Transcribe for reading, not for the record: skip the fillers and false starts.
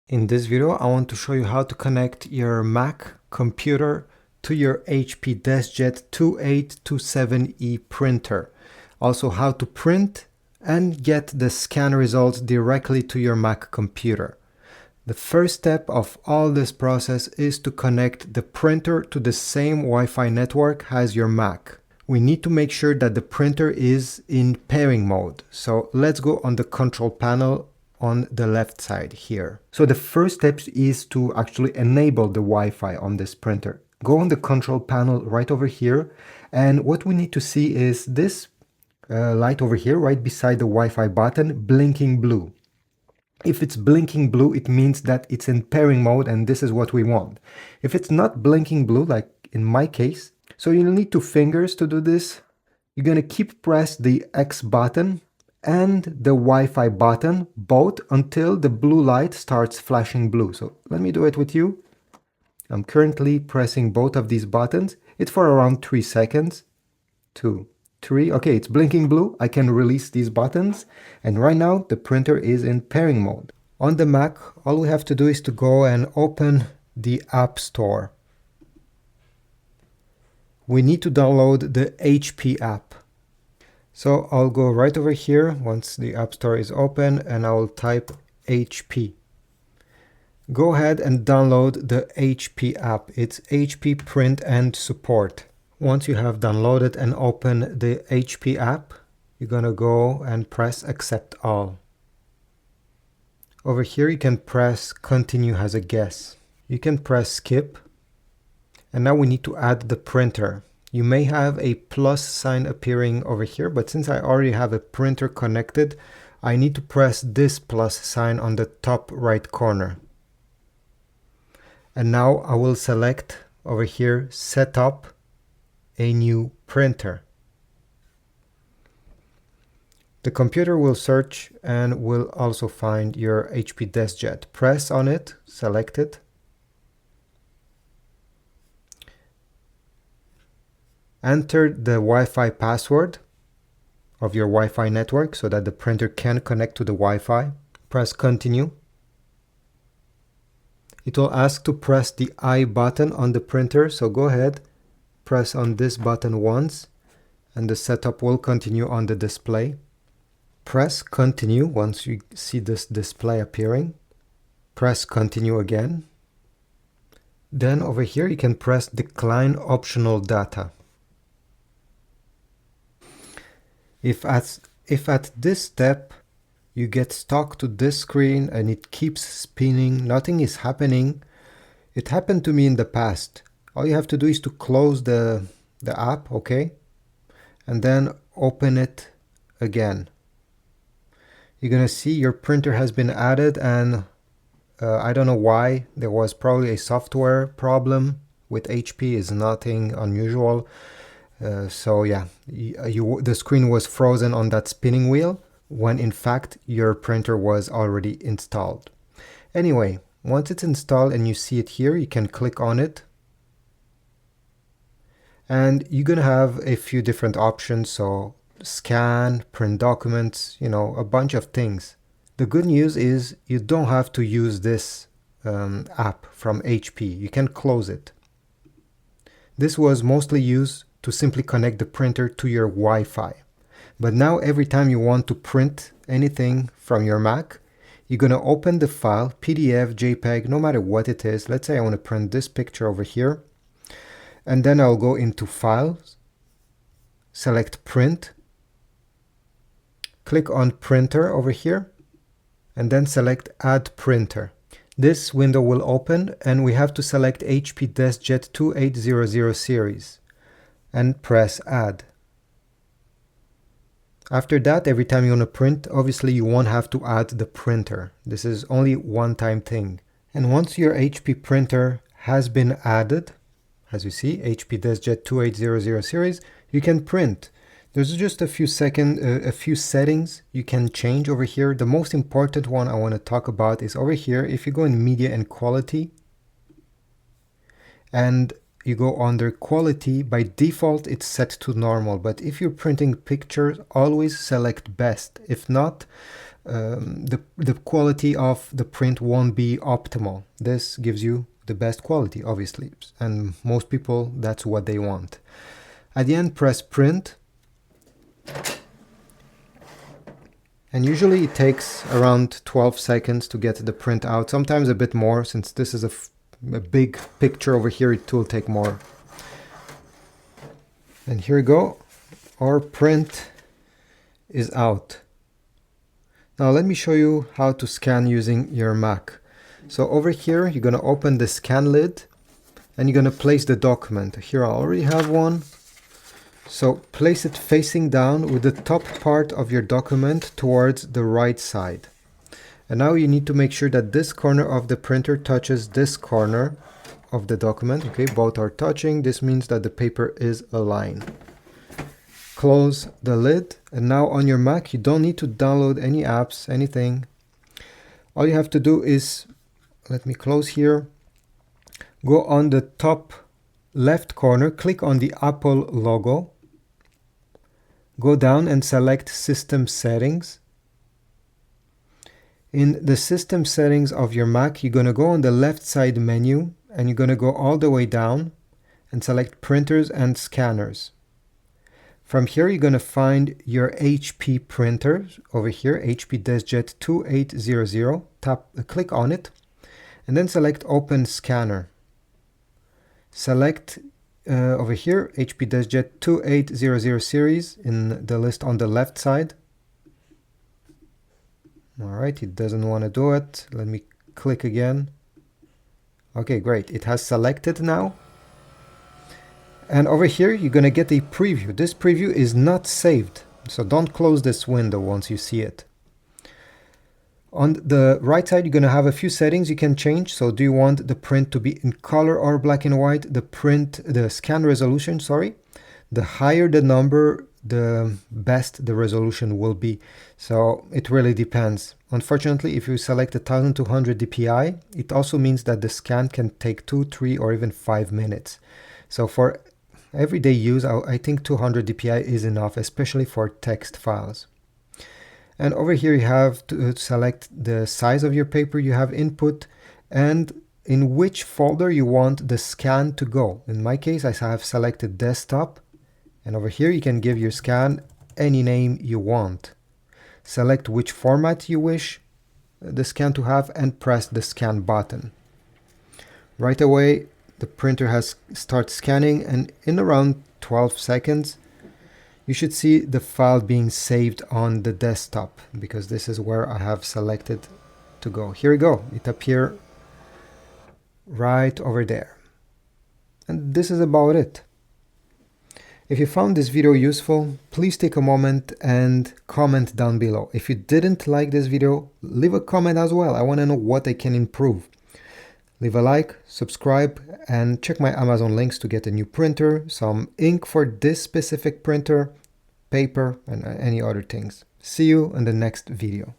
In this video, I want to show you how to connect your Mac computer to your HP DeskJet 2827e printer. Also how to print and get the scan results directly to your Mac computer. The first step of all this process is to connect the printer to the same Wi-Fi network as your Mac. We need to make sure that the printer is in pairing mode. So let's go on the control panel on the left side here. So the first step is to actually enable the Wi-Fi on this printer. Go on the control panel right over here, and what we need to see is this light over here right beside the Wi-Fi button blinking blue. If it's blinking blue, it means that it's in pairing mode, and this is what we want. If it's not blinking blue, like in my case, so you'll need 2 fingers to do this. You're gonna keep press the X button and the Wi-Fi button, both until the blue light starts flashing blue. So let me do it with you. I'm currently pressing both of these buttons. It's for around 3 seconds. 2, 3. Okay, it's blinking blue. I can release these buttons. And right now, the printer is in pairing mode. On the Mac, all we have to do is to go and open the App Store. We need to download the HP app. So I'll go right over here once the App Store is open, and I'll type HP. Go ahead and download the HP app. It's HP Print and Support. Once you have downloaded and open the HP app, you're gonna go and press Accept All. Over here you can press Continue as a guest. You can press Skip. And now we need to add the printer. You may have a plus sign appearing over here, but since I already have a printer connected, I need to press this plus sign on the top right corner. And now I will select over here, Set up a new printer. The computer will search and will also find your HP DeskJet. Press on it, select it. Enter the Wi-Fi password of your Wi-Fi network so that the printer can connect to the Wi-Fi. Press Continue. It will ask to press the I button on the printer, so go ahead, press on this button once, and the setup will continue on the display. Press Continue once you see this display appearing. Press Continue again. Then over here you can press Decline Optional Data. If at this step you get stuck to this screen and it keeps spinning, nothing is happening, it happened to me in the past. All you have to do is to close the app, okay? And then open it again. You're gonna see your printer has been added, and I don't know why. There was probably a software problem with HP. Is nothing unusual. So yeah, the screen was frozen on that spinning wheel when in fact your printer was already installed. Anyway, once it's installed and you see it here, you can click on it. And you're gonna have a few different options, so scan, print documents, you know, a bunch of things. The good news is you don't have to use this app from HP. You can close it. This was mostly used to simply connect the printer to your Wi-Fi. But now every time you want to print anything from your Mac, you're gonna open the file, PDF, JPEG, no matter what it is. Let's say I want to print this picture over here. And then I'll go into Files, select Print, click on Printer over here, and then select Add Printer. This window will open, and we have to select HP DeskJet 2800 series and press Add. After that, every time you want to print, obviously you won't have to add the printer. This is only one-time thing. And once your HP printer has been added, as you see, HP DeskJet 2800 series, you can print. There's just a few settings you can change over here. The most important one I want to talk about is over here. If you go in Media and Quality, and you go under Quality, by default it's set to normal, but if you're printing pictures, always select Best. If not, the quality of the print won't be optimal. This gives you the best quality, obviously, and most people, that's what they want. At the end, press print, and usually it takes around 12 seconds to get the print out, sometimes a bit more. Since this is a big picture over here, it will take more. And here we go, our print is out. Now let me show you how to scan using your Mac. So over here, you're going to open the scan lid and you're going to place the document. Here I already have one. So place it facing down with the top part of your document towards the right side. And now you need to make sure that this corner of the printer touches this corner of the document. Okay, both are touching. This means that the paper is aligned. Close the lid, and now on your Mac you don't need to download any apps, anything. All you have to do is, let me close here, go on the top left corner, click on the Apple logo, go down and select System Settings. In the System Settings of your Mac, you're going to go on the left side menu and you're going to go all the way down and select Printers and Scanners. From here, you're going to find your HP printer over here, HP DeskJet 2827e. Click on it and then select Open Scanner. Select over here HP DeskJet 2827 series in the list on the left side. Alright, it doesn't want to do it. Let me click again. Okay, great. It has selected now. And over here, you're going to get a preview. This preview is not saved, so don't close this window once you see it. On the right side, you're going to have a few settings you can change. So do you want the print to be in color or black and white? The scan resolution, sorry. The higher the number, the best the resolution will be. So it really depends. Unfortunately, if you select 1200 dpi, it also means that the scan can take 2, 3, or even 5 minutes. So for everyday use, I think 200 dpi is enough, especially for text files. And over here you have to select the size of your paper you have input and in which folder you want the scan to go. In my case, I have selected desktop, and over here you can give your scan any name you want. Select which format you wish the scan to have and press the scan button. Right away, the printer has started scanning, and in around 12 seconds, you should see the file being saved on the desktop, because this is where I have selected to go. Here we go. It appeared right over there. And this is about it. If you found this video useful, please take a moment and comment down below. If you didn't like this video, leave a comment as well. I want to know what I can improve. Leave a like, subscribe, and check my Amazon links to get a new printer, some ink for this specific printer, paper, and any other things. See you in the next video.